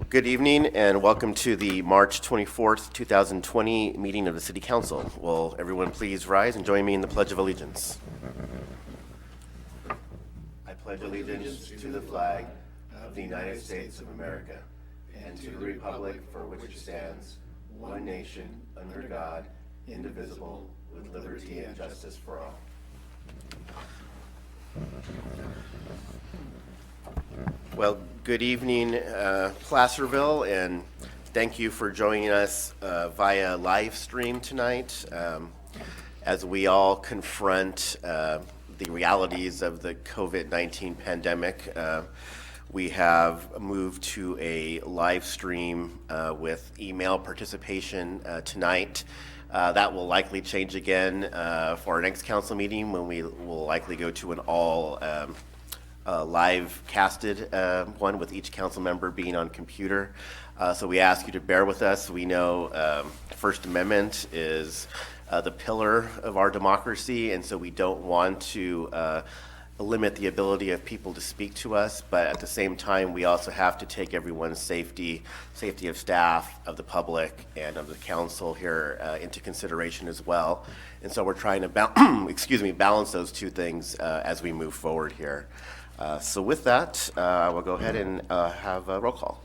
Good evening and welcome to the March 24th, 2020 meeting of the City Council. Will everyone please rise and join me in the Pledge of Allegiance? I pledge allegiance to the flag of the United States of America and to the republic for which it stands, one nation, under God, indivisible, with liberty and justice for all. Well, good evening, Placerville, and thank you for joining us via live stream tonight as we all confront the realities of the COVID-19 pandemic. We have moved to a live stream with email participation tonight. That will likely change again for our next council meeting when we will likely go to an all live casted one with each council member being on computer. So we ask you to bear with us. We know First Amendment is the pillar of our democracy, and so we don't want to limit the ability of people to speak to us, but at the same time, we also have to take everyone's safety of staff, of the public, and of the council here into consideration as well. And so we're trying to balance those two things as we move forward here. So with that, we'll go ahead and have a roll call.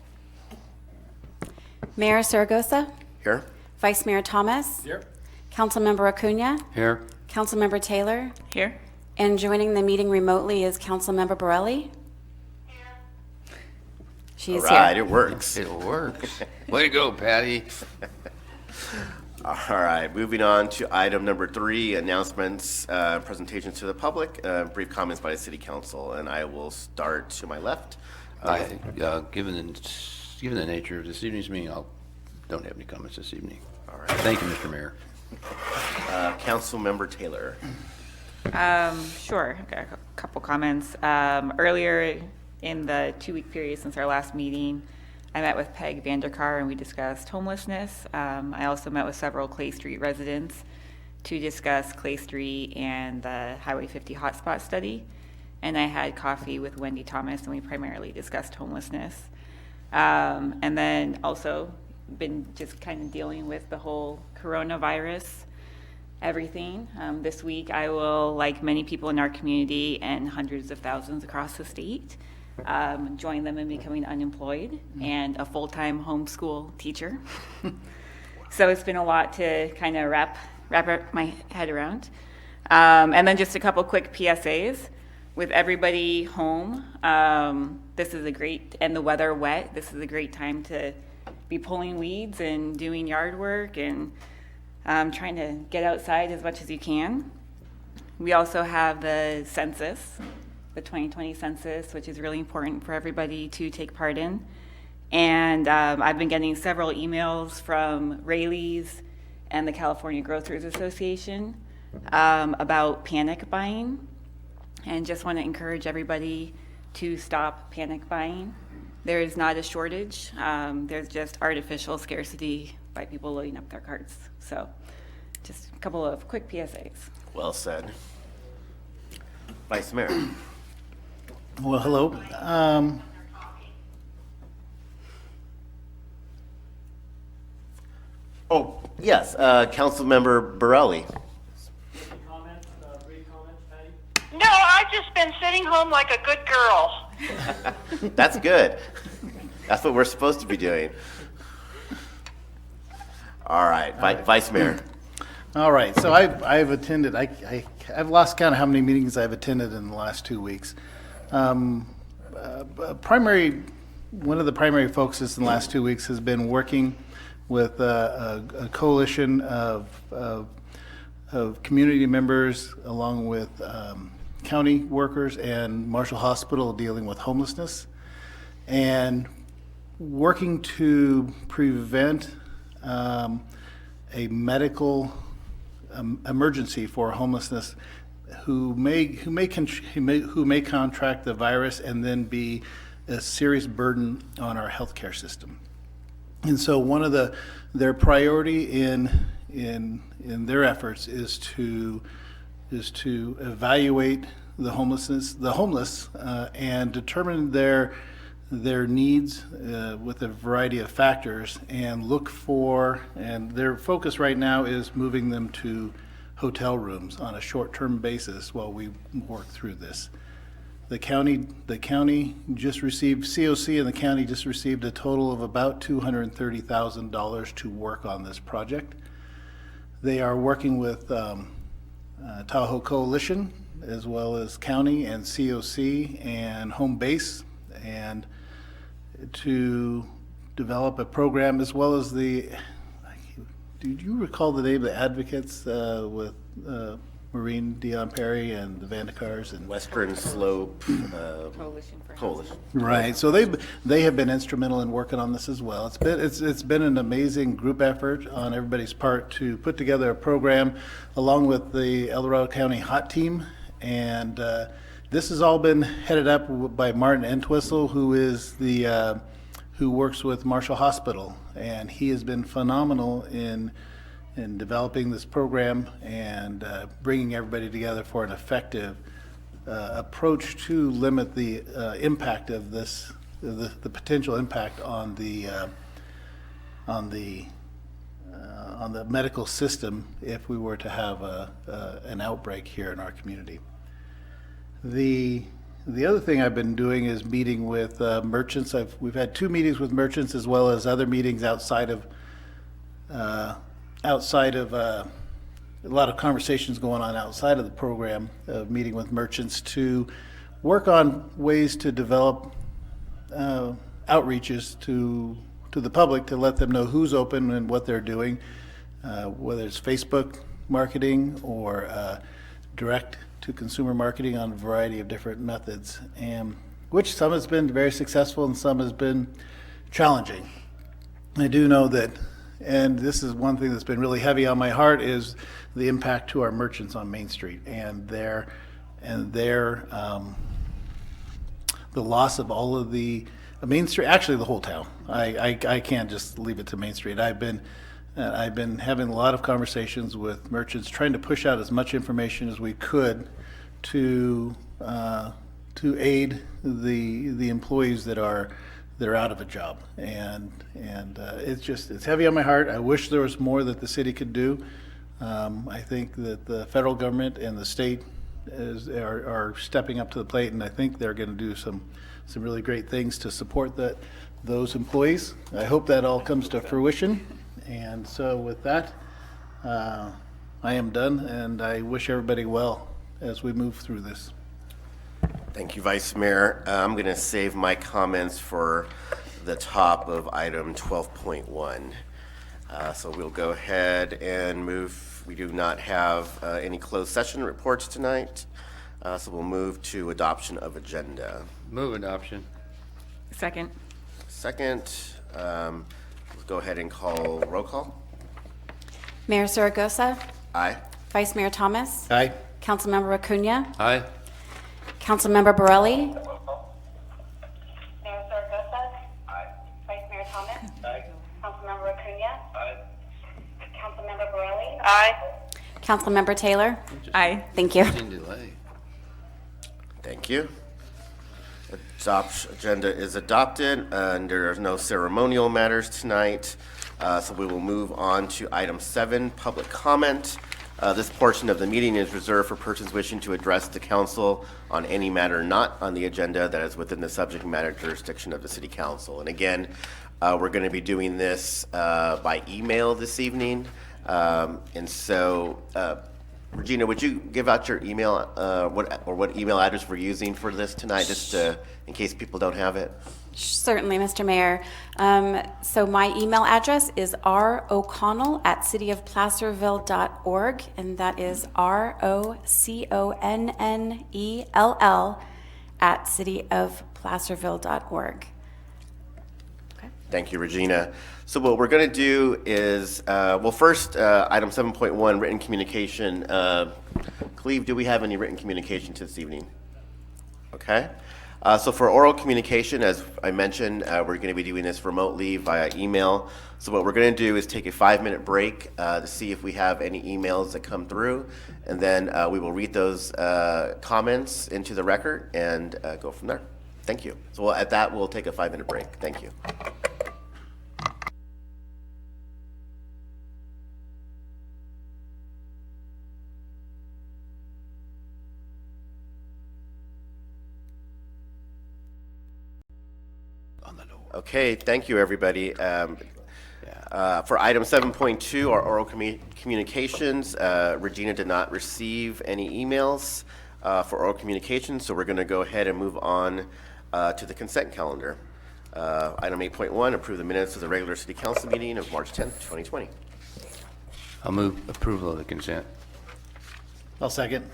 Mayor Saragosa? Here. Vice Mayor Thomas? Here. Councilmember Acuna? Here. Councilmember Taylor? Here. And joining the meeting remotely is Councilmember Borelli? Here. She is All right, here. it works. It works. Way to go, Patty. All right, moving on to item number 3, announcements, presentations to the public, brief comments by the City Council, and I will start to my left. I think, given the nature of this evening's meeting, I don't have any comments this evening. All right. Thank you, Mr. Mayor. Councilmember Taylor. Sure. I've got a couple comments. Earlier in the 2-week period since our last meeting, I met with Peg Vanderkar and we discussed homelessness. I also met with several Clay Street residents to discuss Clay Street and the Highway 50 hotspot study. And I had coffee with Wendy Thomas and we primarily discussed homelessness. And then also been just kind of dealing with the whole coronavirus everything. This week I will, like many people in our community and hundreds of thousands across the state, join them in becoming unemployed and a full-time homeschool teacher. So it's been a lot to kind of wrap my head around. And then just a couple quick PSAs. With everybody home, this is a great, and the weather wet, this is a great time to be pulling weeds and doing yard work and trying to get outside as much as you can. We also have the census, the 2020 census, which is really important for everybody to take part in. And I've been getting several emails from Raley's and the California Grocers Association about panic buying. And just want to encourage everybody to stop panic buying. There is not a shortage. There's just artificial scarcity by people loading up their carts. So just a couple of quick PSAs. Well said. Vice Mayor. Well, hello. Yes, Councilmember Borelli. No, I've just been sitting home like a good girl. That's good. That's what we're supposed to be doing. All right, Vice Mayor. All right, so I've attended, I've lost count of how many meetings I've attended in the last 2 weeks. One of the primary focuses in the last 2 weeks has been working with a coalition of community members along with county workers and Marshall Hospital dealing with homelessness and working to prevent a medical emergency for homelessness who may contract the virus and then be a serious burden on our healthcare system. And so one of their priority in their efforts is to evaluate the homeless and determine their needs with a variety of factors and look for, and their focus right now is moving them to hotel rooms on a short-term basis while we work through this. The county just received, COC and the county just received a total of about $230,000 to work on this project. They are working with Tahoe Coalition, as well as county and COC and home base, and to develop a program, as well as the, do you recall the name of the advocates with Maureen Dion Perry and the Vandekars and Western Slope Coalition for Coalition. Right. So they have been instrumental in working on this as well. It's been an amazing group effort on everybody's part to put together a program along with the El Dorado County Hot Team, and this has all been headed up by Martin Entwistle, who is the who works with Marshall Hospital, and he has been phenomenal in developing this program and bringing everybody together for an effective approach to limit the impact of this, the potential impact on the medical system if we were to have an outbreak here in our community. The other thing I've been doing is meeting with merchants. We've had 2 meetings with merchants, as well as other meetings outside of a lot of conversations going on outside of the program, meeting with merchants to work on ways to develop outreaches to the public to let them know who's open and what they're doing, whether it's Facebook marketing or direct to consumer marketing on a variety of different methods, and which some has been very successful and some has been challenging. I do know that, and this is one thing that's been really heavy on my heart, is the impact to our merchants on Main Street and their the loss of all of the Main Street, actually the whole town. I can't just leave it to Main Street. I've been having a lot of conversations with merchants, trying to push out as much information as we could to aid the employees that are out of a job, and it's heavy on my heart. I wish there was more that the city could do. I think that the federal government and the state are stepping up to the plate, and I think they're going to do some really great things to support those employees. I hope that all comes to fruition. And so with that, I am done, and I wish everybody well as we move through this. Thank you, Vice Mayor. I'm going to save my comments for the top of item 12.1. So we'll go ahead and move. We do not have any closed session reports tonight, so we'll move to adoption of agenda. Move adoption. Second. Second, let's go ahead and call roll call. Mayor Zaragoza, Aye. Vice Mayor Thomas, Aye. Councilmember Acuna, Aye. Councilmember Borelli, Mayor Zaragoza. Aye. Vice Mayor Thomas. Aye. Councilmember Acuna. Aye. Councilmember Borelli. Aye. Councilmember Taylor. Aye. Thank you. In delay. Thank you. Agenda is adopted, and there are no ceremonial matters tonight. So we will move on to item 7, public comment. This portion of the meeting is reserved for persons wishing to address the council on any matter not on the agenda that is within the subject matter jurisdiction of the city council. And again, we're going to be doing this by email this evening. And so, Regina, would you give out your email, what email address we're using for this tonight, just in case people don't have it? Certainly, Mr. Mayor. So my email address is roconnell@cityofplacerville.org, and that is ROCONNELL@cityofplacerville.org. Thank you, Regina. So what we're going to do is, well, first, item 7.1, written communication. Cleve, do we have any written communication this evening? Okay. So for oral communication, as I mentioned, we're going to be doing this remotely via email. So what we're going to do is take a 5-minute break to see if we have any emails that come through, and then we will read those comments into the record and go from there. Thank you. So at that, we'll take a 5-minute break. Thank you. On the low. Okay, thank you, everybody. For item 7.2, our oral communications, Regina did not receive any emails for oral communications, so we're going to go ahead and move on to the consent calendar. Item 8.1, approve the minutes of the regular city council meeting of March 10th, 2020. I'll move approval of the consent. I'll second.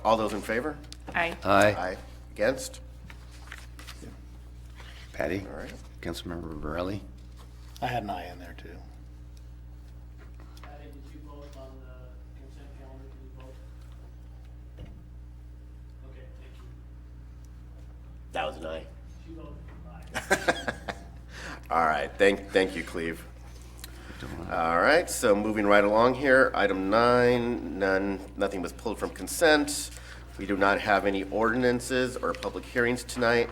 All those in favor? Aye. Aye. Against? Patty? All right. Councilmember Borelli? I had an eye in there too. Patty, did you vote on the consent calendar? Did you vote? Okay, thank you. That was an aye. She voted aye. All right, thank you, Cleve. All right, so moving right along here, item 9, nothing was pulled from consent. We do not have any ordinances or public hearings tonight.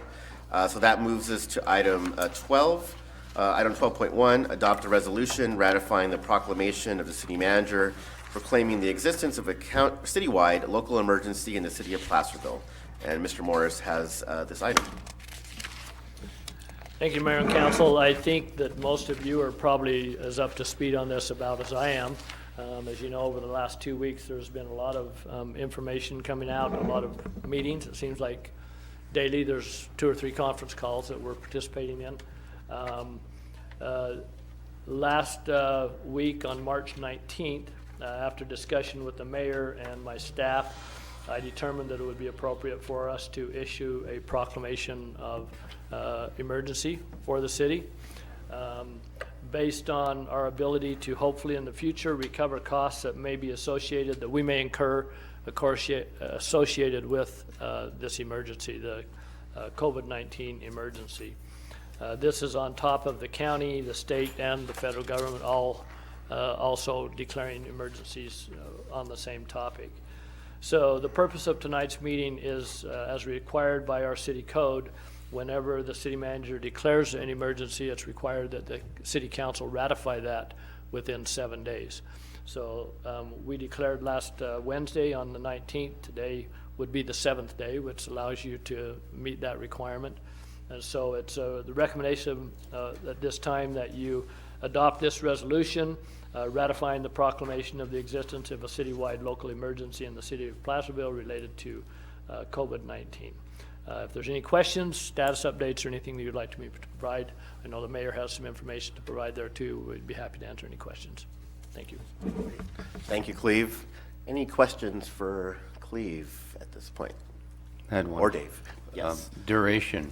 So that moves us to item 12. Item 12.1, adopt a resolution ratifying the proclamation of the city manager proclaiming the existence of a citywide local emergency in the city of Placerville. And Mr. Morris has this item. Thank you, Mayor and Council. I think that most of you are probably as up to speed on this about as I am. As you know, over the last 2 weeks, there's been a lot of information coming out, a lot of meetings. It seems like daily there's 2 or 3 conference calls that we're participating in. Last week on March 19th, after discussion with the mayor and my staff, I determined that it would be appropriate for us to issue a proclamation of emergency for the city, based on our ability to hopefully in the future recover costs that may be associated, that we may incur, of course, associated with this emergency, the COVID-19 emergency. This is on top of the county, the state, and the federal government all also declaring emergencies on the same topic. So the purpose of tonight's meeting is, as required by our city code, whenever the city manager declares an emergency, it's required that the city council ratify that within 7 days. So we declared last Wednesday on the 19th. Today would be the 7th day, which allows you to meet that requirement. And so it's the recommendation at this time that you adopt this resolution ratifying the proclamation of the existence of a citywide local emergency in the city of Placerville related to COVID-19. If there's any questions, status updates, or anything that you'd like me to provide, I know the mayor has some information to provide there too. We'd be happy to answer any questions. Thank you. Thank you, Cleve. Any questions for Cleve at this point? I had one. Or Dave? Yes. Duration.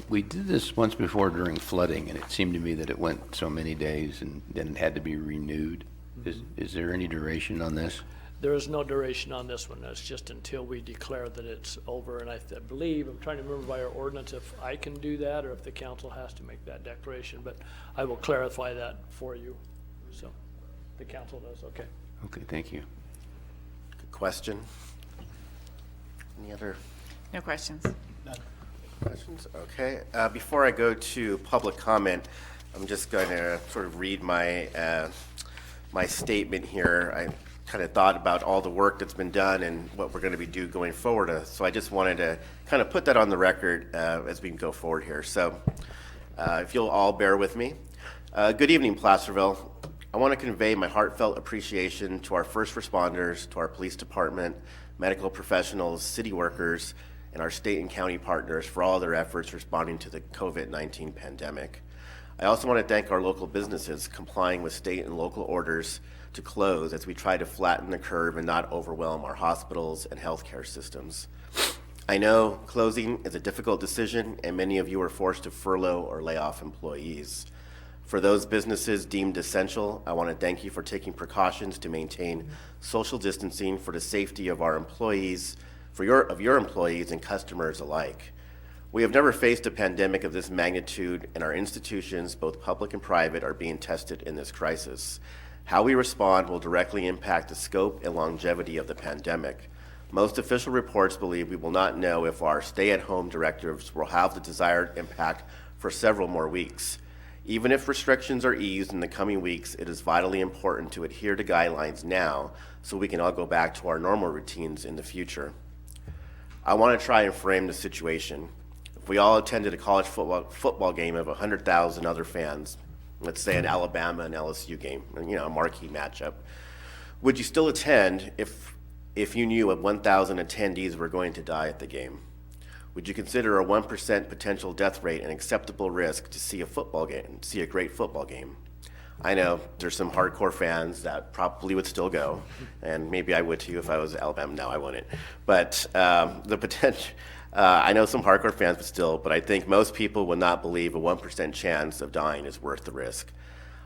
We did this once before during flooding, and it seemed to me that it went so many days and then it had to be renewed. Is there any duration on this? There is no duration on this one. It's just until we declare that it's over. And I believe, I'm trying to remember by our ordinance if I can do that or if the council has to make that declaration, but I will clarify that for you. So the council does, okay. Okay, thank you. Good question. Any other No questions. questions? Okay. Before I go to public comment, I'm just going to sort of read my my statement here. I kind of thought about all the work that's been done and what we're going to be doing going forward. So I just wanted to kind of put that on the record as we go forward here. So if you'll all bear with me. Good evening, Placerville. I want to convey my heartfelt appreciation to our first responders, to our police department, medical professionals, city workers, and our state and county partners for all their efforts responding to the COVID-19 pandemic. I also want to thank our local businesses complying with state and local orders to close as we try to flatten the curve and not overwhelm our hospitals and healthcare systems. I know closing is a difficult decision and many of you are forced to furlough or lay off employees. For those businesses deemed essential, I want to thank you for taking precautions to maintain social distancing for the safety of our employees, of your employees and customers alike. We have never faced a pandemic of this magnitude, and our institutions, both public and private, are being tested in this crisis. How we respond will directly impact the scope and longevity of the pandemic. Most official reports believe we will not know if our stay-at-home directives will have the desired impact for several more weeks. Even if restrictions are eased in the coming weeks, it is vitally important to adhere to guidelines now so we can all go back to our normal routines in the future. I want to try and frame the situation. If we all attended a college football game of 100,000 other fans, let's say an Alabama and LSU game, a marquee matchup, would you still attend if you knew 1,000 attendees were going to die at the game? Would you consider a 1% potential death rate an acceptable risk to see a great football game? I know there's some hardcore fans that probably would still go, and maybe I would too if I was Alabama. No, I wouldn't. But the potential, I know some hardcore fans would still, but I think most people would not believe a 1% chance of dying is worth the risk.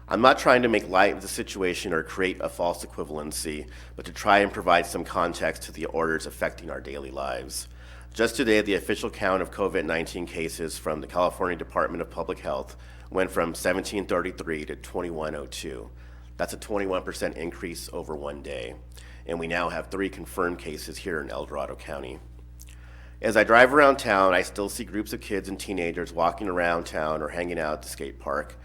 I'm not trying to make light of the situation or create a false equivalency, but to try and provide some context to the orders affecting our daily lives. Just today, the official count of COVID-19 cases from the California Department of Public Health went from 1,733 to 2,102. That's a 21% increase over one day. And we now have 3 confirmed cases here in El Dorado County. As I drive around town, I still see groups of kids and teenagers walking around town or hanging out at the skate park.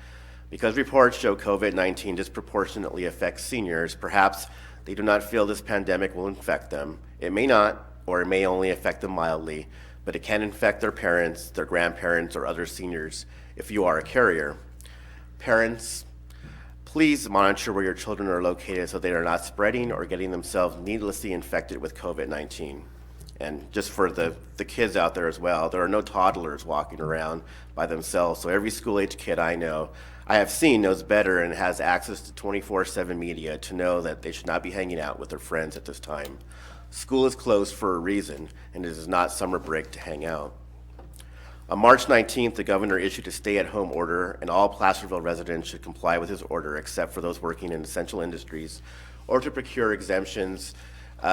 Because reports show COVID-19 disproportionately affects seniors, perhaps they do not feel this pandemic will infect them. It may not, or it may only affect them mildly, but it can infect their parents, their grandparents, or other seniors if you are a carrier. Parents, please monitor where your children are located so they are not spreading or getting themselves needlessly infected with COVID-19. And just for the kids out there as well, there are no toddlers walking around by themselves. So every school-age kid I have seen knows better and has access to 24/7 media to know that they should not be hanging out with their friends at this time. School is closed for a reason, and it is not summer break to hang out. On March 19th, the governor issued a stay-at-home order, and all Placerville residents should comply with his order except for those working in essential industries or to procure exemptions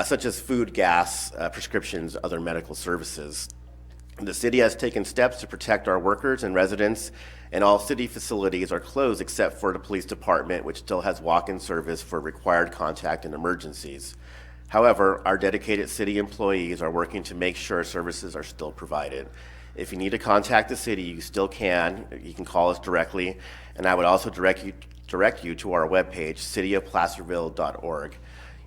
such as food, gas, prescriptions, other medical services. The city has taken steps to protect our workers and residents, and all city facilities are closed except for the police department, which still has walk-in service for required contact and emergencies. However, our dedicated city employees are working to make sure services are still provided. If you need to contact the city, you still can. You can call us directly, and I would also direct you to our webpage, cityofplacerville.org.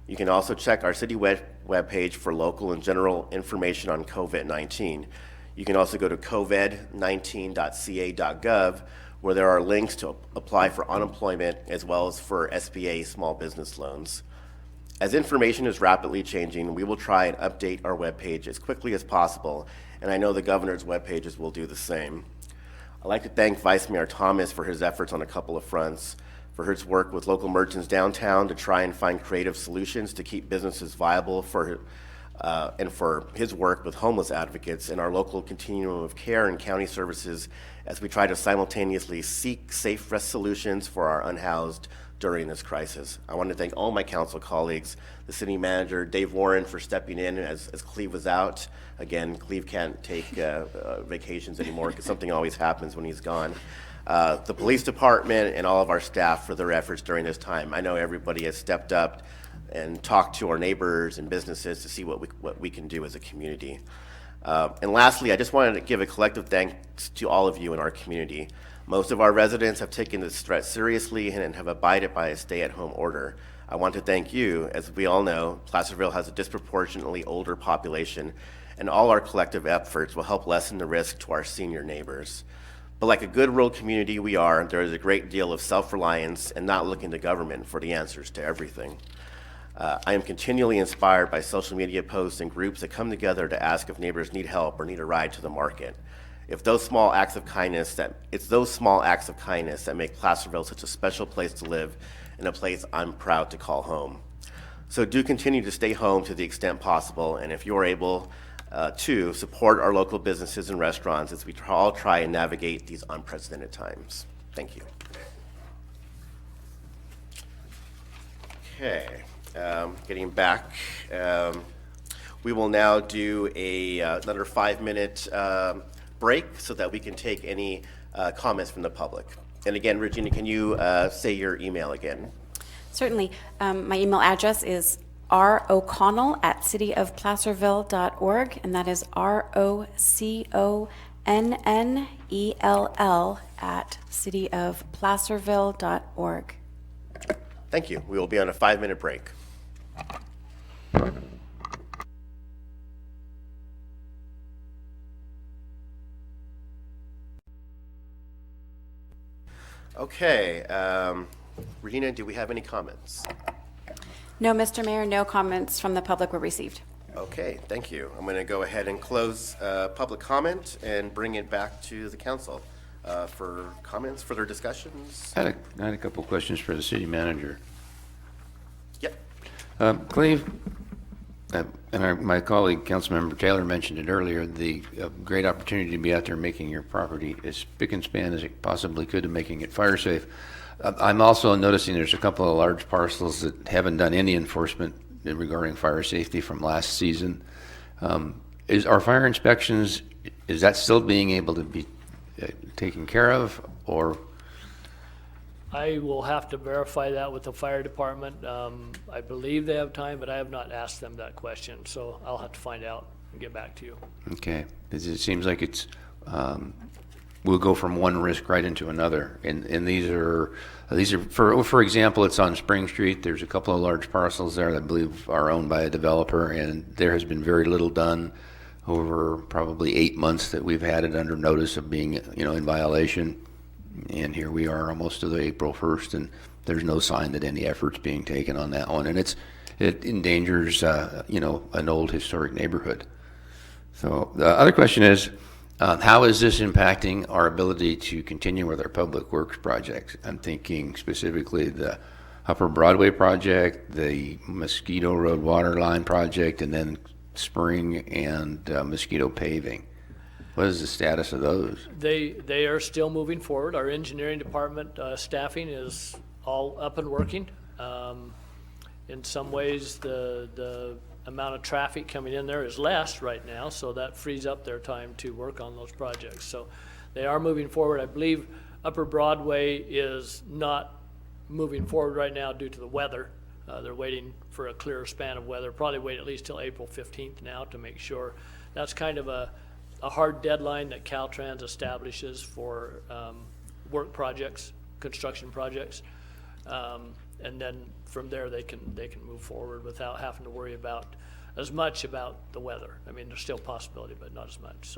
You can also check our city webpage for local and general information on COVID-19. You can also go to covid19.ca.gov, where there are links to apply for unemployment as well as for SBA small business loans. As information is rapidly changing, we will try and update our webpage as quickly as possible, and I know the governor's webpages will do the same. I'd like to thank Vice Mayor Thomas for his efforts on a couple of fronts, for his work with local merchants downtown to try and find creative solutions to keep businesses viable, and for his work with homeless advocates and our local continuum of care and county services as we try to simultaneously seek safe solutions for our unhoused during this crisis. I want to thank all my council colleagues, the city manager, Dave Warren, for stepping in as Cleve was out. Again, Cleve can't take vacations anymore because something always happens when he's gone. The police department and all of our staff for their efforts during this time. I know everybody has stepped up and talked to our neighbors and businesses to see what we can do as a community. And lastly, I just wanted to give a collective thanks to all of you in our community. Most of our residents have taken this threat seriously and have abided by a stay-at-home order. I want to thank you. As we all know, Placerville has a disproportionately older population, and all our collective efforts will help lessen the risk to our senior neighbors. But like a good rural community we are, there is a great deal of self-reliance and not looking to government for the answers to everything. I am continually inspired by social media posts and groups that come together to ask if neighbors need help or need a ride to the market. It's those small acts of kindness that make Placerville such a special place to live and a place I'm proud to call home. So do continue to stay home to the extent possible, and if you're able to, support our local businesses and restaurants as we all try and navigate these unprecedented times. Thank you. Okay, getting back. We will now do another 5-minute break so that we can take any comments from the public. And again, Regina, can you say your email again? Certainly. My email address is roconnell@cityofplacerville.org, and that is ROCONNEL@cityofplacerville.org. Thank you. We will be on a 5-minute break. Okay, Regina, do we have any comments? No, Mr. Mayor, no comments from the public were received. Okay, thank you. I'm going to go ahead and close public comment and bring it back to the council for comments, further discussions. I had a couple questions for the city manager. Yep. Cleve, my colleague, Councilmember Taylor, mentioned it earlier, the great opportunity to be out there making your property as spick and span as it possibly could and making it fire safe. I'm also noticing there's a couple of large parcels that haven't done any enforcement regarding fire safety from last season. Are fire inspections, is that still being able to be taken care of, or? I will have to verify that with the fire department. I believe they have time, but I have not asked them that question, so I'll have to find out and get back to you. Okay, it seems like it's, we'll go from one risk right into another. And these are for example, it's on Spring Street. There's a couple of large parcels there that I believe are owned by a developer, and there has been very little done over probably 8 months that we've had it under notice of being, in violation. And here we are almost to the April 1st, and there's no sign that any effort's being taken on that one. And it endangers, an old historic neighborhood. So the other question is, how is this impacting our ability to continue with our public works projects? I'm thinking specifically the Upper Broadway project, the Mosquito Road water line project, and then Spring and Mosquito paving. What is the status of those? They are still moving forward. Our engineering department staffing is all up and working. In some ways, the amount of traffic coming in there is less right now, so that frees up their time to work on those projects. So they are moving forward. I believe Upper Broadway is not moving forward right now due to the weather. They're waiting for a clearer span of weather, probably wait at least till April 15th now to make sure. That's kind of a hard deadline that Caltrans establishes for work projects, construction projects. And then from there they can move forward without having to worry as much about the weather. I mean, there's still a possibility, but not as much.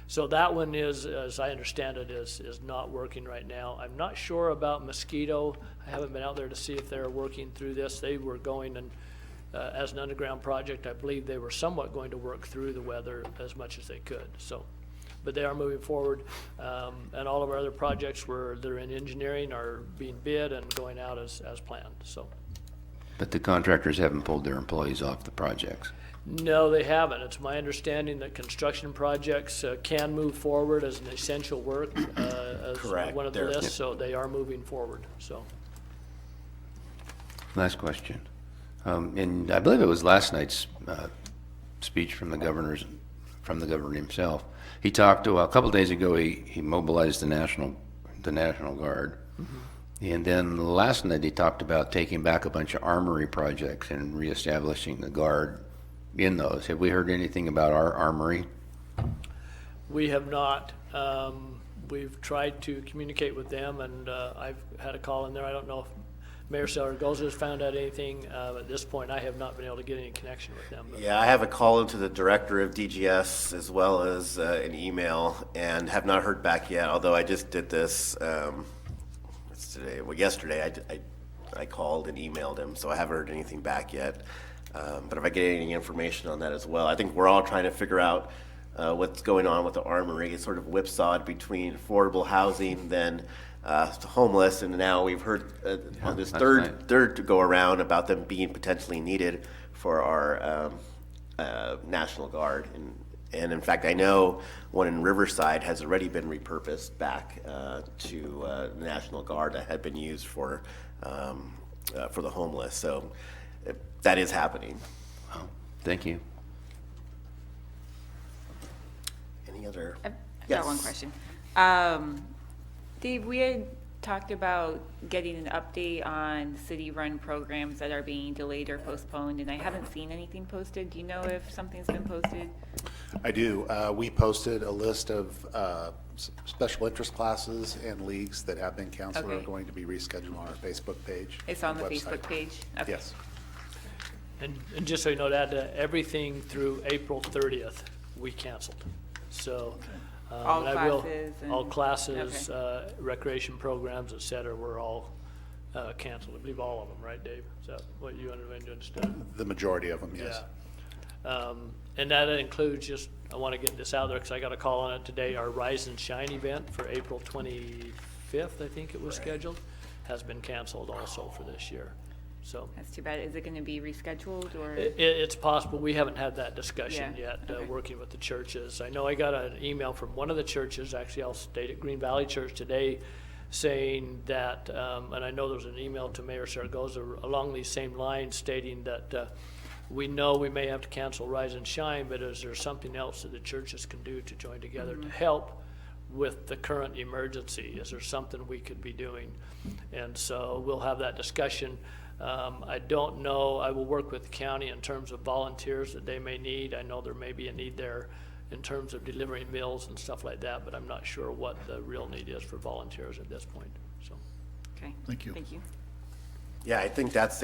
So that one is, as I understand it, is not working right now. I'm not sure about Mosquito. I haven't been out there to see if they're working through this. They were going and as an underground project, I believe they were somewhat going to work through the weather as much as they could. So, but they are moving forward, and all of our other projects that are in engineering are being bid and going out as planned. So. But the contractors haven't pulled their employees off the projects. No, they haven't. It's my understanding that construction projects can move forward as an essential work as Correct. one of the lists, so they are moving forward. So. Last question. And I believe it was last night's speech from the governor himself. He talked a couple of days ago. He mobilized the National Guard, and then last night he talked about taking back a bunch of armory projects and reestablishing the Guard in those. Have we heard anything about our armory? We have not. We've tried to communicate with them, and I've had a call in there. I don't know if Mayor Zaragoza has found out anything. At this point, I have not been able to get any connection with them. Yeah, I have a call into the director of DGS as well as an email, and have not heard back yet, although I just did this yesterday I called and emailed him, so I haven't heard anything back yet. But if I get any information on that as well, I think we're all trying to figure out what's going on with the armory. It's sort of whipsawed between affordable housing, then homeless, and now we've heard on this third go around about them being potentially needed for our National Guard. And in fact, I know one in Riverside has already been repurposed back to the National Guard that had been used for the homeless. So that is happening. Oh, thank you. Any other? I've Yes. got one question. Dave, we had talked about getting an update on city-run programs that are being delayed or postponed, and I haven't seen anything posted. Do you know if something's been posted? I do. We posted a list of special interest classes and leagues that have been canceled or are Okay. going to be rescheduled on our Facebook page. It's on the and Facebook website. page? Okay. Yes. And just so you know, that everything through April 30th, we canceled. So. All and I will- classes and- All classes, recreation programs, et cetera, were all canceled. I believe all of them, right, Dave? Is that what you understood? The majority of them, yes. Yeah. And that includes just, I want to get this out there because I got a call on it today, our Rise and Shine event for April 25th, I think it was scheduled, has been canceled also for this year. So That's too bad. Is it going to be rescheduled or? it's possible. We haven't had that discussion Yeah, yet, okay. working with the churches. I know I got an email from one of the churches, actually I'll state it, Green Valley Church today, saying that, and I know there's an email to Mayor Saragosa along these same lines stating that we know we may have to cancel Rise and Shine, but is there something else that the churches can do to join together to help with the current emergency? Is there something we could be doing? And so we'll have that discussion. I don't know, I will work with the county in terms of volunteers that they may need. I know there may be a need there in terms of delivering meals and stuff like that, but I'm not sure what the real need is for volunteers at this point, so. Okay. Thank you. Thank you. Yeah, I think that's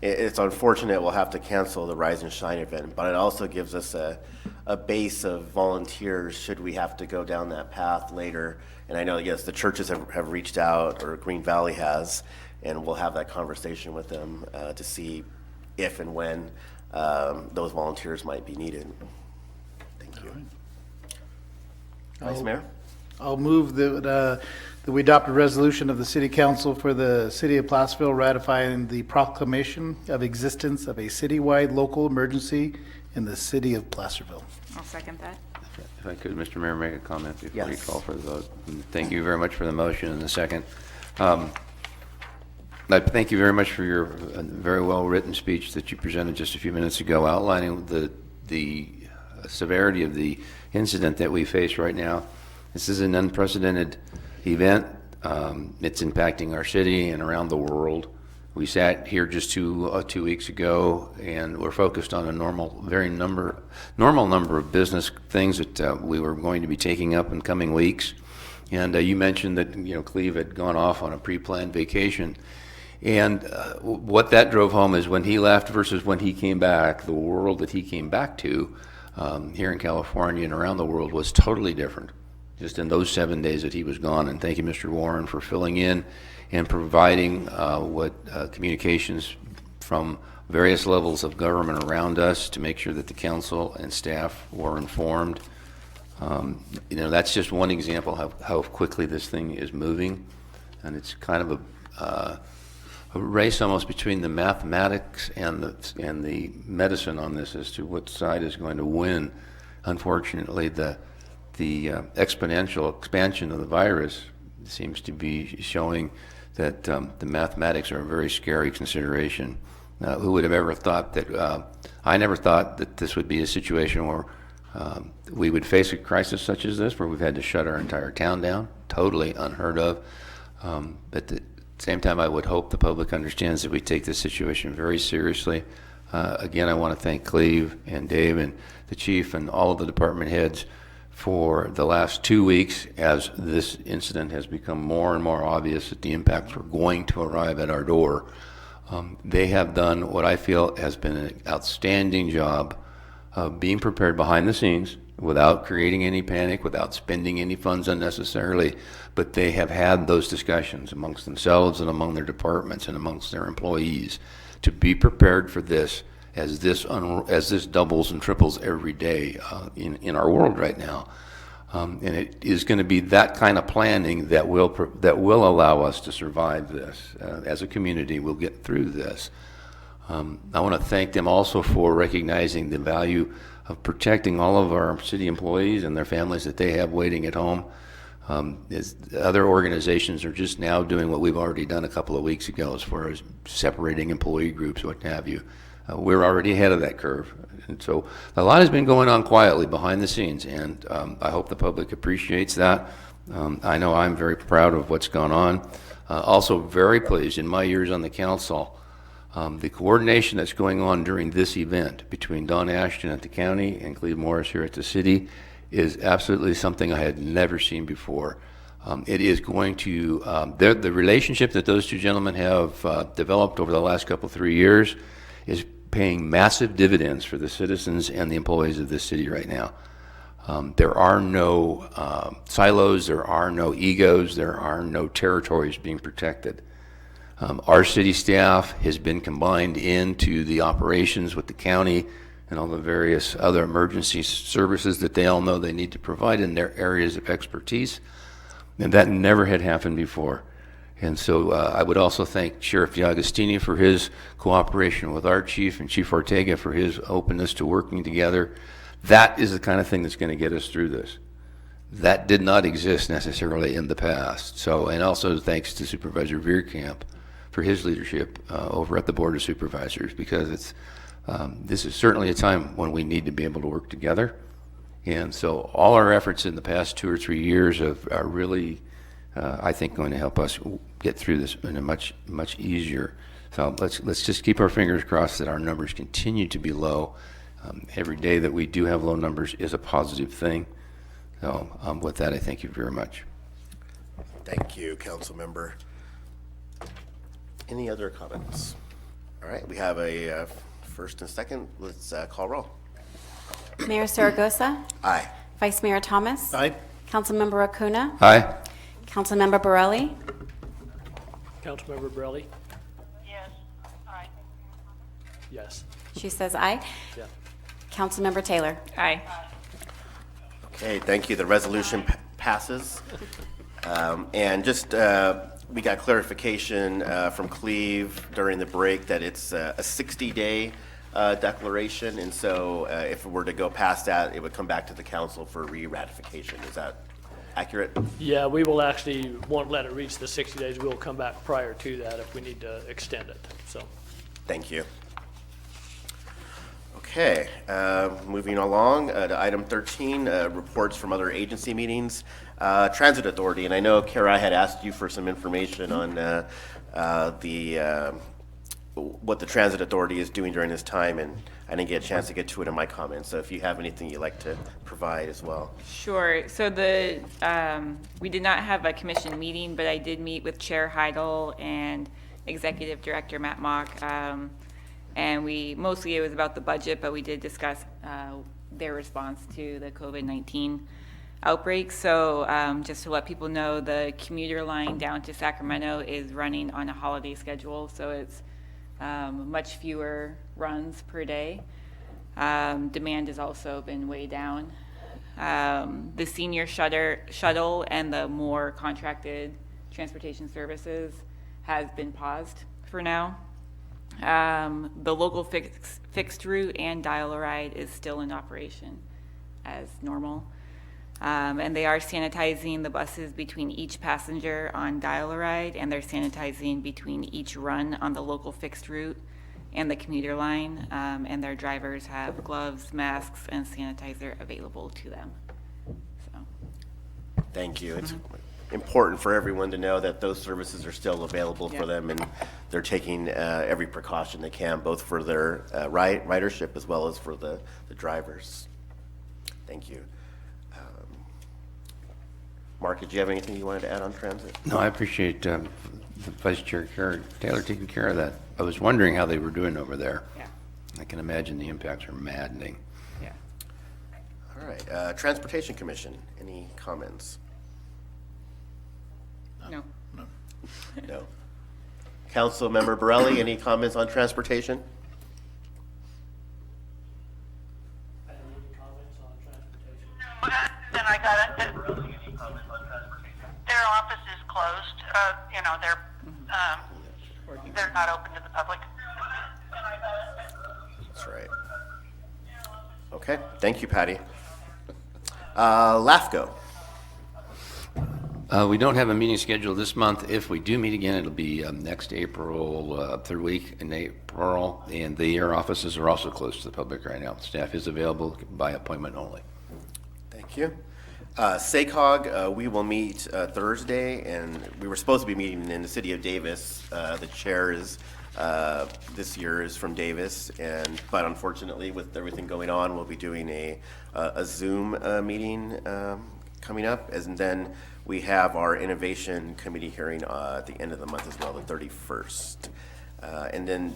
it's unfortunate we'll have to cancel the Rise and Shine event, but it also gives us a base of volunteers should we have to go down that path later. And I know, yes, the churches have reached out, or Green Valley has, and we'll have that conversation with them to see if and when those volunteers might be needed. Thank you. Vice Mayor? I'll move that we adopt a resolution of the City Council for the City of Placerville ratifying the proclamation of existence of a citywide local emergency in the City of Placerville. I'll second that. If I could, Mr. Mayor, make a comment before you Yes. call for the vote. And thank you very much for the motion and the second. I thank you very much for your very well-written speech that you presented just a few minutes ago, outlining the severity of the incident that we face right now. This is an unprecedented event. It's impacting our city and around the world. We sat here just two weeks ago, and we're focused on a normal number of business things that we were going to be taking up in coming weeks. And you mentioned that Cleve had gone off on a pre-planned vacation. And what that drove home is when he left versus when he came back, the world that he came back to here in California and around the world was totally different, just in those 7 days that he was gone. And thank you, Mr. Warren, for filling in and providing communications from various levels of government around us to make sure that the council and staff were informed. That's just one example of how quickly this thing is moving. And it's kind of a race almost between the mathematics and the medicine on this as to what side is going to win. Unfortunately, the exponential expansion of the virus seems to be showing that the mathematics are a very scary consideration. Who would have ever thought that? I never thought that this would be a situation where we would face a crisis such as this, where we've had to shut our entire town down. Totally unheard of. But at the same time, I would hope the public understands that we take this situation very seriously. Again, I want to thank Cleve and Dave and the chief and all of the department heads for the last 2 weeks as this incident has become more and more obvious that the impacts were going to arrive at our door. They have done what I feel has been an outstanding job of being prepared behind the scenes without creating any panic, without spending any funds unnecessarily, but they have had those discussions amongst themselves and among their departments and amongst their employees to be prepared for this as this doubles and triples every day in our world right now. And it is going to be that kind of planning that will allow us to survive this. As a community, we'll get through this. I want to thank them also for recognizing the value of protecting all of our city employees and their families that they have waiting at home. As other organizations are just now doing what we've already done a couple of weeks ago as far as separating employee groups, what have you. We're already ahead of that curve. And so a lot has been going on quietly behind the scenes, and I hope the public appreciates that. I know I'm very proud of what's gone on. Also very pleased in my years on the council, the coordination that's going on during this event between Don Ashton at the county and Cleve Morris here at the city is absolutely something I had never seen before. It is going to, the relationship that those two gentlemen have developed over the last 3 years is paying massive dividends for the citizens and the employees of this city right now. There are no silos, there are no egos, there are no territories being protected. Our city staff has been combined into the operations with the county and all the various other emergency services that they all know they need to provide in their areas of expertise. And that never had happened before. And so I would also thank Sheriff DiAgostini for his cooperation with our chief and Chief Ortega for his openness to working together. That is the kind of thing that's going to get us through this. That did not exist necessarily in the past. So, and also thanks to Supervisor Veerkamp for his leadership over at the Board of Supervisors, because it's this is certainly a time when we need to be able to work together. And so all our efforts in the past 2 or 3 years are really, I think, going to help us get through this in a much easier. So let's just keep our fingers crossed that our numbers continue to be low. Every day that we do have low numbers is a positive thing. So with that, I thank you very much. Thank you, council member. Any other comments? All right, we have a first and second. Let's call roll. Mayor Saragosa, Aye. Vice Mayor Thomas. Aye. Councilmember Acuna, Aye. Councilmember Borelli, Councilmember Borelli? Yes. Aye. Yes. she says aye. Yeah. Councilmember Taylor. Aye. Okay, thank you. The resolution passes. And just, we got clarification from Cleve during the break that it's a 60-day declaration, and so if it were to go past that, it would come back to the council for re-ratification. Is that accurate? Yeah, we will actually, won't let it reach the 60 days. We'll come back prior to that if we need to extend it, so. Thank you. Okay, moving along to item 13, reports from other agency meetings. Transit Authority, and I know Kara had asked you for some information on what the Transit Authority is doing during this time, and I didn't get a chance to get to it in my comments, so if you have anything you'd like to provide as well. Sure. So we did not have a commission meeting, but I did meet with Chair Heidel and Executive Director Matt Mock. And mostly it was about the budget, but we did discuss their response to the COVID-19 outbreak. So just to let people know, the commuter line down to Sacramento is running on a holiday schedule, so it's much fewer runs per day. Demand has also been way down. The senior shuttle and the more contracted transportation services has been paused for now. The local fixed route and dial-a-ride is still in operation as normal. And they are sanitizing the buses between each passenger on dial-a-ride, and they're sanitizing between each run on the local fixed route and the commuter line. And their drivers have gloves, masks, and sanitizer available to them. So, Thank you. It's important for everyone to know that those services are still available for Yeah. them, and they're taking every precaution they can, both for their ridership as well as for the drivers. Thank you. Mark, did you have anything you wanted to add on transit? No, I appreciate the Vice Chair Taylor taking care of that. I was wondering how they were doing over there. yeah, I can imagine the impacts are maddening. yeah. All right, Transportation Commission, any comments? No. No. Council Member Borelli, any comments on transportation? Any comments on transportation? Then I got it. Their office is closed. They're not open to the public. That's right. Okay, thank you, Patty. LAFCO. We don't have a meeting scheduled this month. If we do meet again, it'll be next April, third week in April, and their offices are also closed to the public right now. Staff is available by appointment only. Thank you. SACOG, we will meet Thursday, and we were supposed to be meeting in the city of Davis. The chair is, this year is from Davis, but unfortunately, with everything going on, we'll be doing a Zoom meeting coming up. And then we have our Innovation Committee hearing at the end of the month as well, the 31st. And then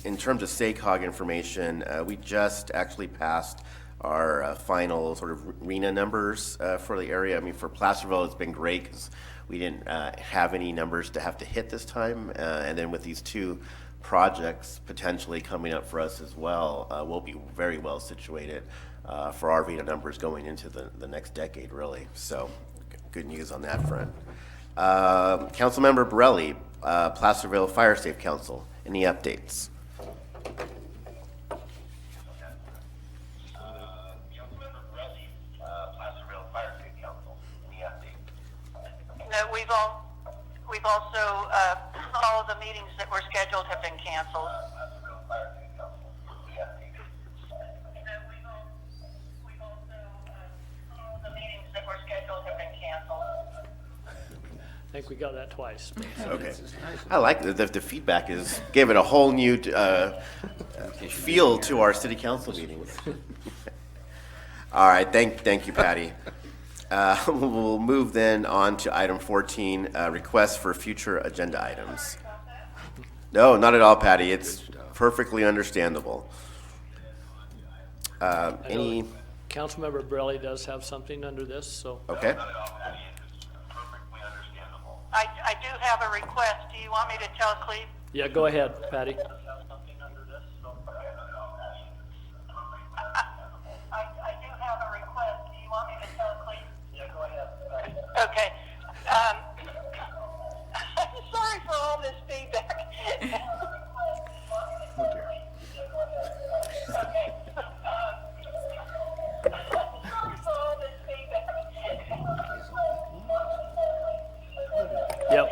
in terms of SACOG information, we just actually passed our final sort of RENA numbers for the area. I mean, for Placerville, it's been great because we didn't have any numbers to have to hit this time. And then with these two projects potentially coming up for us as well, we'll be very well situated for our RENA numbers going into the next decade, really. So good news on that front. Councilmember Borelli, Placerville Fire Safe Council, any updates? No, we've also, all of the meetings that were scheduled have been canceled. All of the meetings that were scheduled have been canceled. I think we got that twice. Okay. I like the feedback is giving a whole new feel to our city council meetings. All right, thank you, Patty. We'll move then on to item 14, requests for future agenda items. No, not at all, Patty. It's perfectly understandable. Any? Councilmember Borelli does have something under this, so. Okay. I do have a request. Do you want me to tell Cleve? Yeah, go ahead, Patty. I do have a request. Do you want me to tell Cleve? Yeah, go ahead. Okay. I'm sorry for all this feedback. Oh, dear. Okay. Sorry for all this feedback. Yep.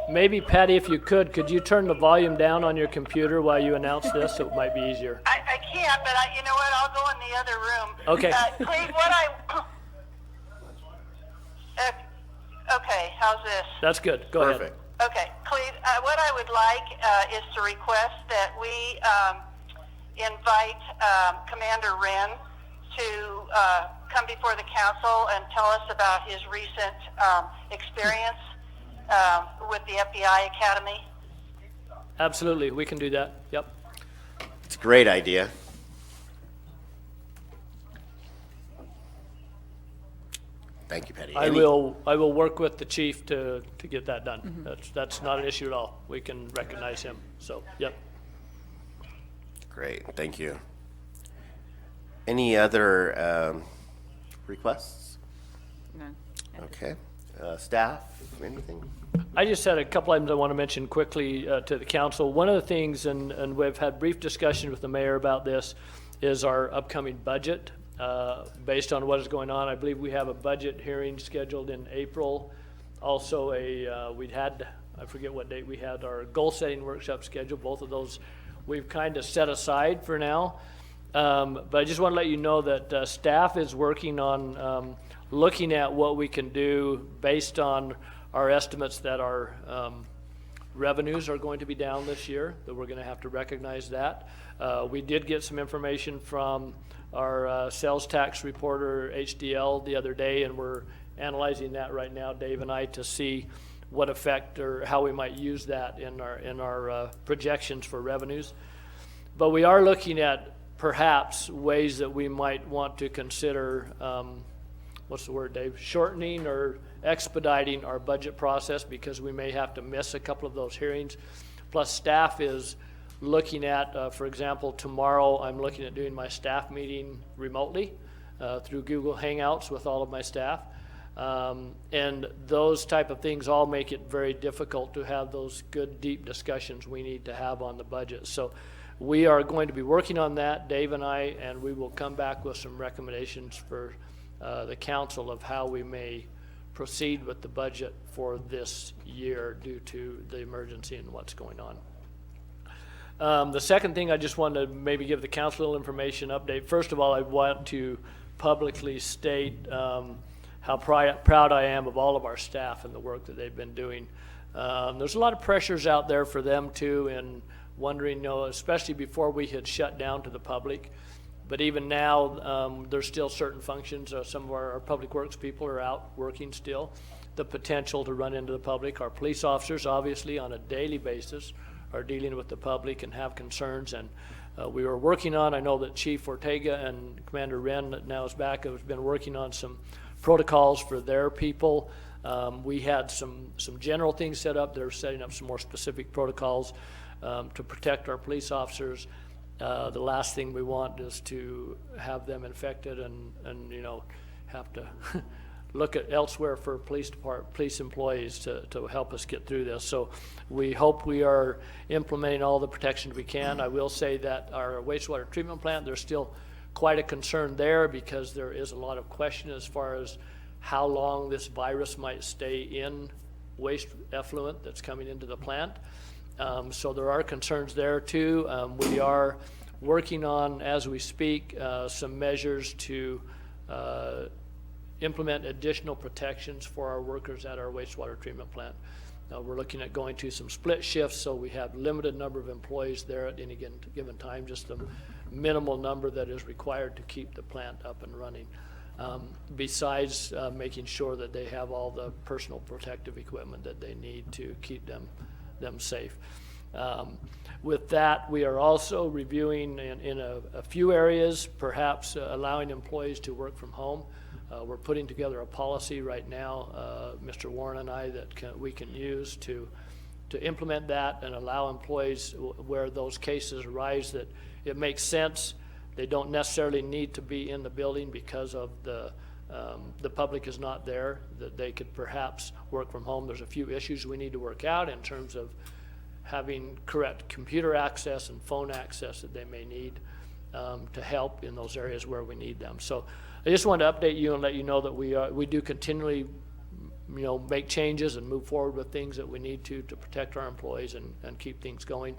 Maybe Patty, if you could you turn the volume down on your computer while you announce this? It might be easier. I can't, but you know what? I'll go in the other room. Okay. Cleve, okay, how's this? That's good. Go ahead. Perfect. Okay, Cleve, what I would like is to request that we invite Commander Wren to come before the council and tell us about his recent experience with the FBI Academy. Absolutely, we can do that. Yep. It's a great idea. Thank you, Patty. I will work with the chief to get that done. That's not an issue at all. We can recognize him. So, yep. Great, thank you. Any other requests? None. Okay. Staff, anything? I just had a couple items I want to mention quickly to the council. One of the things, and we've had brief discussion with the mayor about this, is our upcoming budget. Based on what is going on, I believe we have a budget hearing scheduled in April. Also, I forget what date we had our goal setting workshop scheduled. Both of those we've kind of set aside for now. But I just want to let you know that staff is working on looking at what we can do based on our estimates that our revenues are going to be down this year, that we're going to have to recognize that. We did get some information from our sales tax reporter, HDL, the other day, and we're analyzing that right now, Dave and I, to see what effect or how we might use that in our projections for revenues. But we are looking at perhaps ways that we might want to consider, what's the word, Dave? Shortening or expediting our budget process, because we may have to miss a couple of those hearings. Plus, staff is looking at, for example, tomorrow I'm looking at doing my staff meeting remotely through Google Hangouts with all of my staff. And those type of things all make it very difficult to have those good, deep discussions we need to have on the budget. So we are going to be working on that, Dave and I, and we will come back with some recommendations for the council of how we may proceed with the budget for this year due to the emergency and what's going on. The second thing I just wanted to maybe give the council a little information update. First of all, I want to publicly state how proud I am of all of our staff and the work that they've been doing. There's a lot of pressures out there for them too, and wondering, especially before we had shut down to the public. But even now, there's still certain functions. Some of our public works people are out working still. The potential to run into the public. Our police officers, obviously, on a daily basis, are dealing with the public and have concerns. And we were working on, I know that Chief Ortega and Commander Wren, that now is back, have been working on some protocols for their people. We had some general things set up. They're setting up some more specific protocols to protect our police officers. The last thing we want is to have them infected and have to look at elsewhere for police employees to help us get through this. So we hope we are implementing all the protections we can. I will say that our wastewater treatment plant, there's still quite a concern there because there is a lot of question as far as how long this virus might stay in waste effluent that's coming into the plant. So there are concerns there too. We are working on, as we speak, some measures to implement additional protections for our workers at our wastewater treatment plant. We're looking at going to some split shifts, so we have limited number of employees there at any given time, just the minimal number that is required to keep the plant up and running. Besides making sure that they have all the personal protective equipment that they need to keep them safe. With that, we are also reviewing in a few areas, perhaps allowing employees to work from home. We're putting together a policy right now, Mr. Warren and I, that we can use to implement that and allow employees where those cases arise that it makes sense. They don't necessarily need to be in the building because of the public is not there, that they could perhaps work from home. There's a few issues we need to work out in terms of having correct computer access and phone access that they may need to help in those areas where we need them. So I just wanted to update you and let you know that we do continually make changes and move forward with things that we need to protect our employees and keep things going.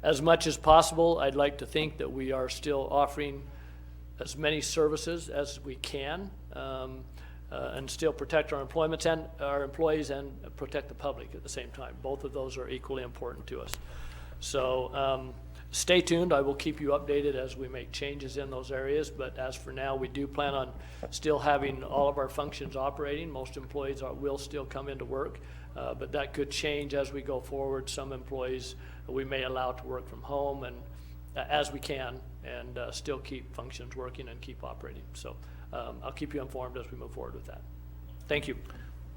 As much as possible, I'd like to think that we are still offering as many services as we can and still protect our employments and our employees and protect the public at the same time. Both of those are equally important to us. So stay tuned. I will keep you updated as we make changes in those areas. But as for now, we do plan on still having all of our functions operating. Most employees will still come into work, but that could change as we go forward. Some employees we may allow to work from home and as we can, and still keep functions working and keep operating. So I'll keep you informed as we move forward with that. Thank you.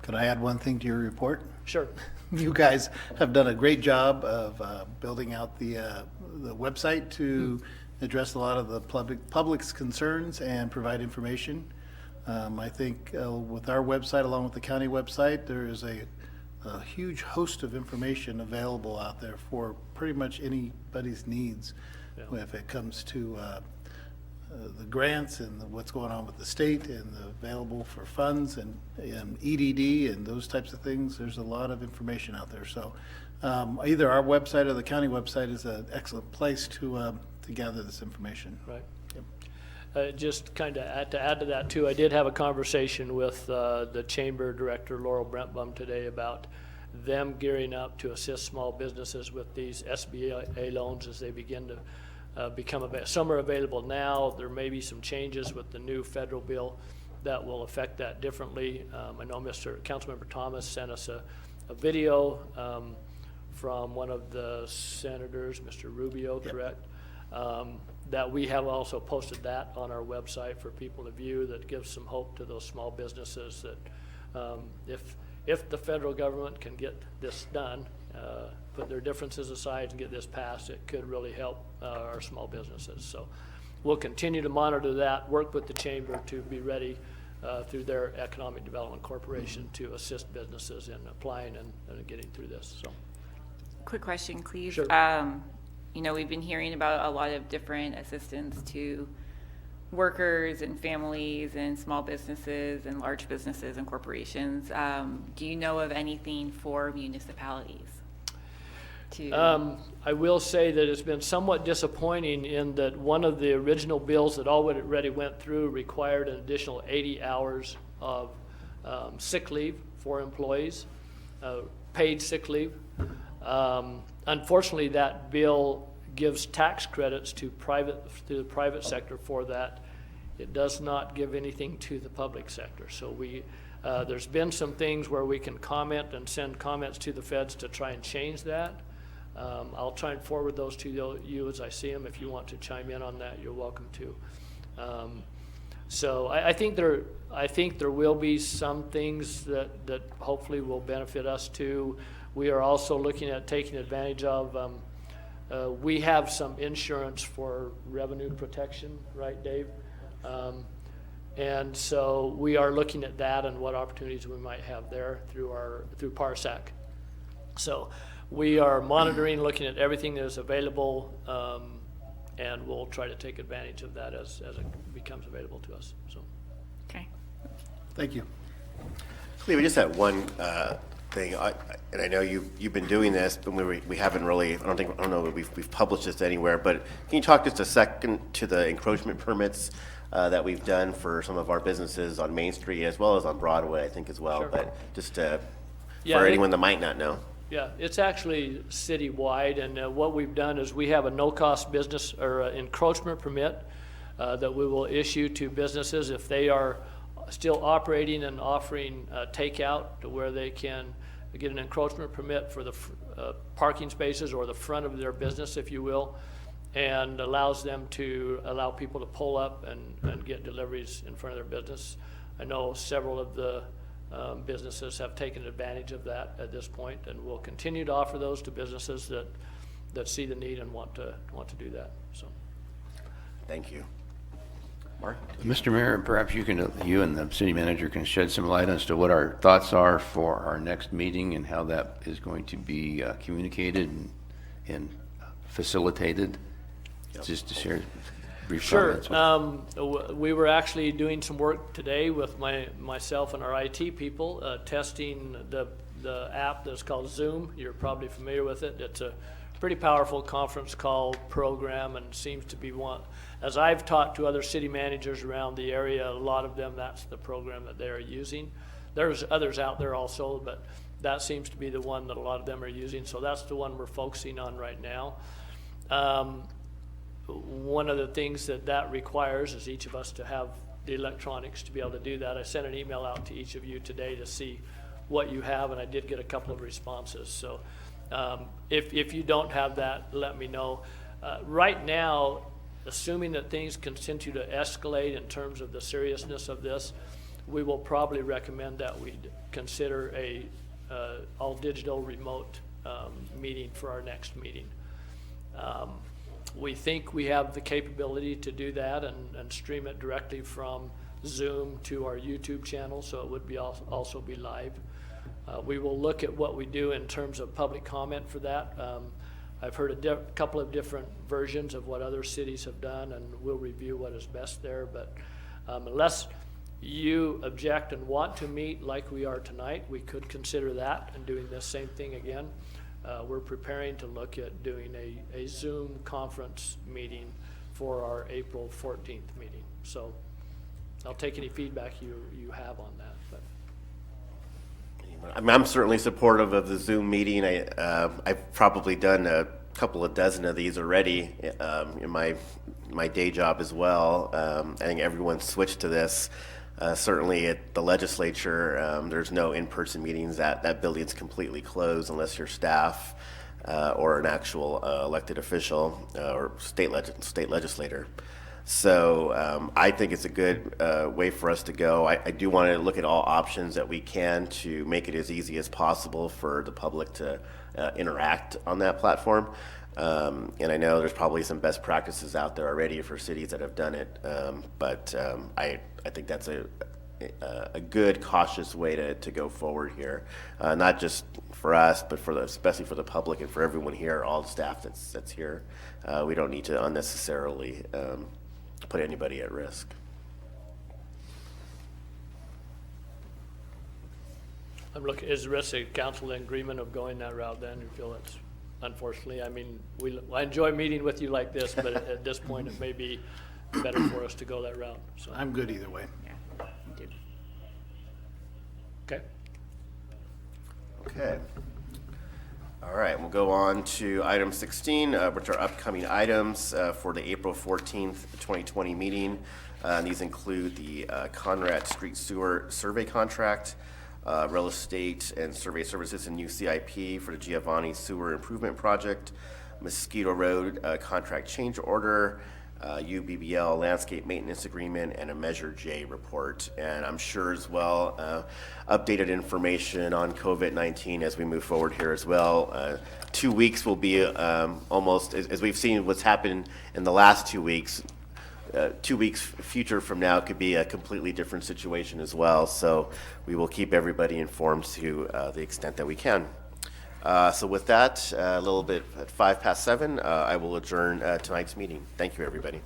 Could I add one thing to your report? Sure. You guys have done a great job of building out the website to address a lot of the public's concerns and provide information. I think with our website, along with the county website, there is a huge host of information available out there for pretty much anybody's needs. Yeah. If it comes to the grants and what's going on with the state and the available for funds and EDD and those types of things, there's a lot of information out there. So either our website or the county website is an excellent place to gather this information. Right. Yep. Just kind of to add to that too, I did have a conversation with the Chamber Director, Laurel Brentbaum, today about them gearing up to assist small businesses with these SBA loans as they begin to become available. Some are available now. There may be some changes with the new federal bill that will affect that differently. I know Councilmember Thomas sent us a video from one of the senators, Mr. Rubio, correct? That we have also posted that on our website for people to view. That gives some hope to those small businesses that if the federal government can get this done, put their differences aside and get this passed, it could really help our small businesses. So we'll continue to monitor that, work with the chamber to be ready through their Economic Development Corporation to assist businesses in applying and getting through this. So, Quick question, please. Sure. We've been hearing about a lot of different assistance to workers and families and small businesses and large businesses and corporations. Do you know of anything for municipalities? to? I will say that it's been somewhat disappointing in that one of the original bills that already went through required an additional 80 hours of sick leave for employees, paid sick leave. Unfortunately, that bill gives tax credits to the private sector for that. It does not give anything to the public sector. So there's been some things where we can comment and send comments to the feds to try and change that. I'll try and forward those to you as I see them. If you want to chime in on that, you're welcome to. So I think there will be some things that hopefully will benefit us too. We are also looking at taking advantage of, we have some insurance for revenue protection, right, Dave? And so we are looking at that and what opportunities we might have there through PARSAC. So we are monitoring, looking at everything that is available, and we'll try to take advantage of that as it becomes available to us. So, Okay. Thank you. Cleve, we just had one thing, and I know you've been doing this, but we haven't really. I don't know that we've published this anywhere. But can you talk just a second to the encroachment permits that we've done for some of our businesses on Main Street as well as on Broadway, I think as well. Sure. But just Yeah, for anyone that might not know. yeah, it's actually citywide, and what we've done is we have a no-cost business or encroachment permit that we will issue to businesses if they are still operating and offering takeout, to where they can get an encroachment permit for the parking spaces or the front of their business, if you will, and allows them to allow people to pull up and get deliveries in front of their business. I know several of the businesses have taken advantage of that at this point, and we'll continue to offer those to businesses that see the need and want to do that. So, Thank you. Mark? Mr. Mayor, perhaps you and the city manager can shed some light as to what our thoughts are for our next meeting and how that is going to be communicated and facilitated. Just to share brief sure. comments. We were actually doing some work today with myself and our IT people, testing the app that's called Zoom. You're probably familiar with it. It's a pretty powerful conference call program, and seems to be one. As I've talked to other city managers around the area, a lot of them, that's the program that they're using. There's others out there also, but that seems to be the one that a lot of them are using. So that's the one we're focusing on right now. One of the things that requires is each of us to have the electronics to be able to do that. I sent an email out to each of you today to see what you have, and I did get a couple of responses. So if you don't have that, let me know. Right now, assuming that things continue to escalate in terms of the seriousness of this, we will probably recommend that we consider a all digital remote meeting for our next meeting. We think we have the capability to do that and stream it directly from Zoom to our YouTube channel, so it would be also be live. We will look at what we do in terms of public comment for that. I've heard a couple of different versions of what other cities have done, and we'll review what is best there. But unless you object and want to meet like we are tonight, we could consider that and doing the same thing again. We're preparing to look at doing a Zoom conference meeting for our April 14th meeting. So I'll take any feedback you have on that. But I'm certainly supportive of the Zoom meeting. I've probably done a couple of dozen of these already in my day job as well. I think everyone's switched to this. Certainly at the legislature, there's no in-person meetings. That building's completely closed unless you're staff or an actual elected official or state legislator. So I think it's a good way for us to go. I do want to look at all options that we can to make it as easy as possible for the public to interact on that platform. And I know there's probably some best practices out there already for cities that have done it, but I think that's a good, cautious way to go forward here, not just for us, but especially for the public and for everyone here, all the staff that's here. We don't need to unnecessarily put anybody at risk. is the rest of the council in agreement of going that route then? You feel that's unfortunately. I mean, I enjoy meeting with you like this, but at this point, it may be better for us to go that route, so. I'm good either way. Yeah, me too. Okay. Okay. All right, we'll go on to item 16, which are upcoming items for the April 14th, 2020 meeting. These include the Conrad Street Sewer Survey Contract, real estate and survey services and new CIP for the Giovanni Sewer Improvement Project, Mosquito Road contract change order, UBBL landscape maintenance agreement, and a Measure J report. And I'm sure as well, updated information on COVID-19 as we move forward here as well. 2 weeks will be almost, as we've seen what's happened in the last 2 weeks, 2 weeks future from now could be a completely different situation as well. So we will keep everybody informed to the extent that we can. So with that, a little bit at 7:05, I will adjourn tonight's meeting. Thank you, everybody.